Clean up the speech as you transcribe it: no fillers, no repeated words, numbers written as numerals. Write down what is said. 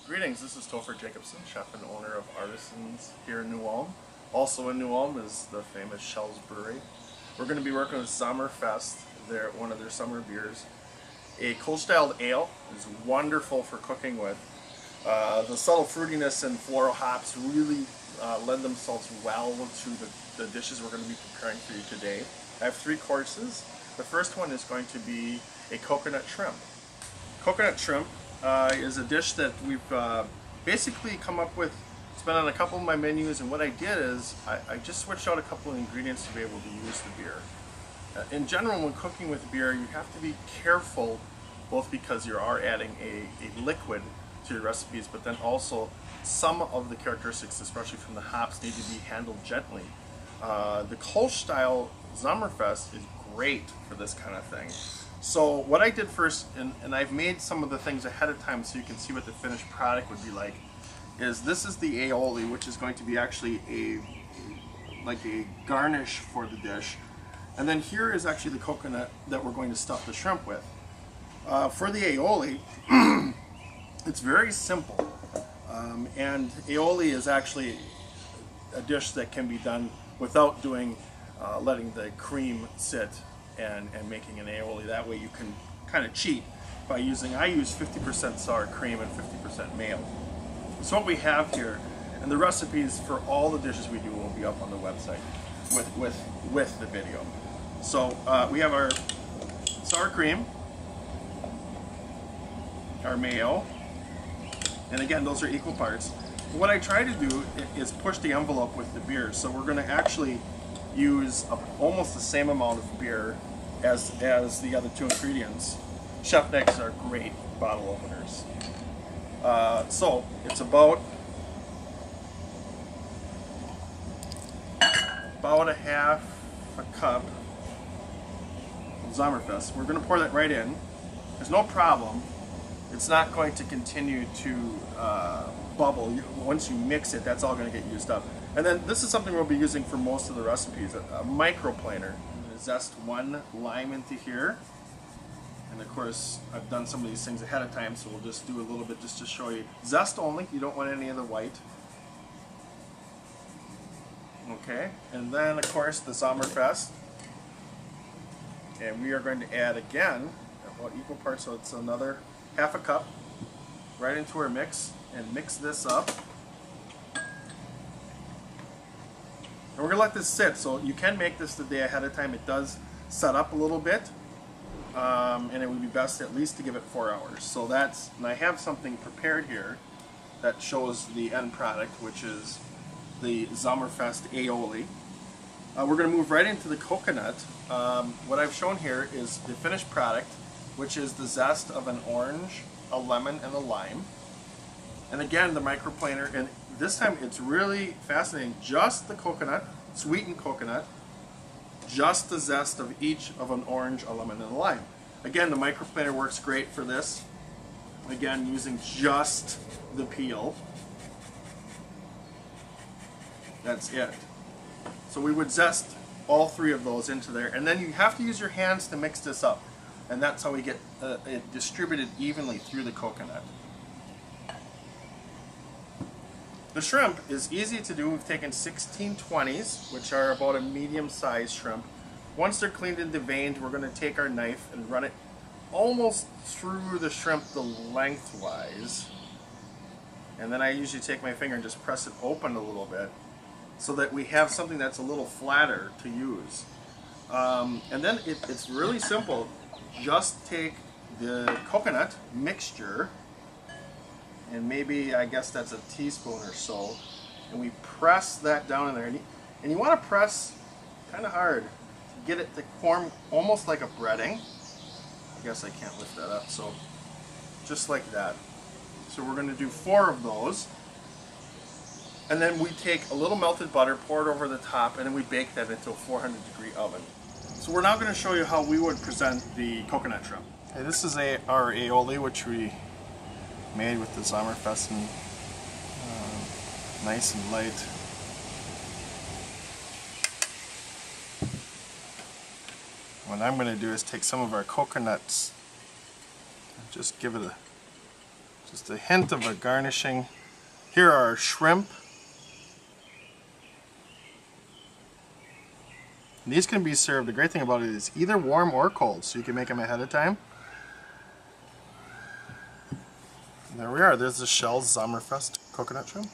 Greetings, this is Topher Jacobson, chef and owner of Artisans here in New Ulm. Also in New Ulm is the famous Schell's Brewery. We're going to be working with Zommerfest, one of their summer beers. A cold-styled ale is wonderful for cooking with. The subtle fruitiness and floral hops really lend themselves well to the dishes we're going to be preparing for you today. I have 3 courses. The first one is going to be a coconut shrimp. Coconut shrimp is a dish that we've basically come up with. It's been on a couple of my menus, and what I did is I just switched out a couple of ingredients to be able to use the beer. In general, when cooking with beer, you have to be careful, both because you are adding a liquid to your recipes, but then also some of the characteristics, especially from the hops, need to be handled gently. The Kolsch style Zommerfest is great for this kind of thing. So what I did first, and I've made some of the things ahead of time so you can see what the finished product would be like, is this is the aioli, which is going to be actually like a garnish for the dish. And then here is actually the coconut that we're going to stuff the shrimp with. For the aioli, it's very simple. And aioli is actually a dish that can be done without letting the cream sit and making an aioli. That way you can kind of cheat by I use 50% sour cream and 50% mayo. So what we have here, and the recipes for all the dishes we do will be up on the website with the video. So we have our sour cream, our mayo, and again those are equal parts. What I try to do is push the envelope with the beer, so we're going to actually use almost the same amount of beer as the other 2 ingredients. Chef Necks are great bottle openers. So it's about a half a cup of Zommerfest. We're going to pour that right in. There's no problem. It's not going to continue to bubble. Once you mix it, that's all going to get used up. And then this is something we'll be using for most of the recipes, a microplaner. I'm going to zest 1 lime into here. And of course, I've done some of these things ahead of time, so we'll just do a little bit just to show you. Zest only, you don't want any of the white. Okay, and then of course the Zommerfest. And we are going to add again, about equal parts, so it's another half a cup right into our mix, and mix this up. And we're going to let this sit, so you can make this the day ahead of time. It does set up a little bit, and it would be best at least to give it 4 hours. So and I have something prepared here that shows the end product, which is the Zommerfest Aioli. We're going to move right into the coconut. What I've shown here is the finished product, which is the zest of an orange, a lemon, and a lime. And again, the microplaner, and this time it's really fascinating. Just the coconut, sweetened coconut, just the zest of each of an orange, a lemon, and a lime. Again, the microplaner works great for this. Again, using just the peel. That's it. So we would zest all 3 of those into there, and then you have to use your hands to mix this up. And that's how we get it distributed evenly through the coconut. The shrimp is easy to do. We've taken 1620s, which are about a medium-sized shrimp. Once they're cleaned and deveined, we're going to take our knife and run it almost through the shrimp the lengthwise. And then I usually take my finger and just press it open a little bit so that we have something that's a little flatter to use. And then it's really simple. Just take the coconut mixture, and maybe, I guess that's a teaspoon or so, and we press that down in there. And you want to press kind of hard to get it to form almost like a breading. I guess I can't lift that up, so just like that. So we're going to do 4 of those. And then we take a little melted butter, pour it over the top, and then we bake that into a 400-degree oven. So we're now going to show you how we would present the coconut shrimp. Okay, this is our aioli, which we made with the Zommerfest, and nice and light. What I'm going to do is take some of our coconuts and just give it Just a hint of a garnishing. Here are our shrimp. And these can be served, the great thing about it is either warm or cold, so you can make them ahead of time. And there we are, there's the Schell Zommerfest coconut shrimp.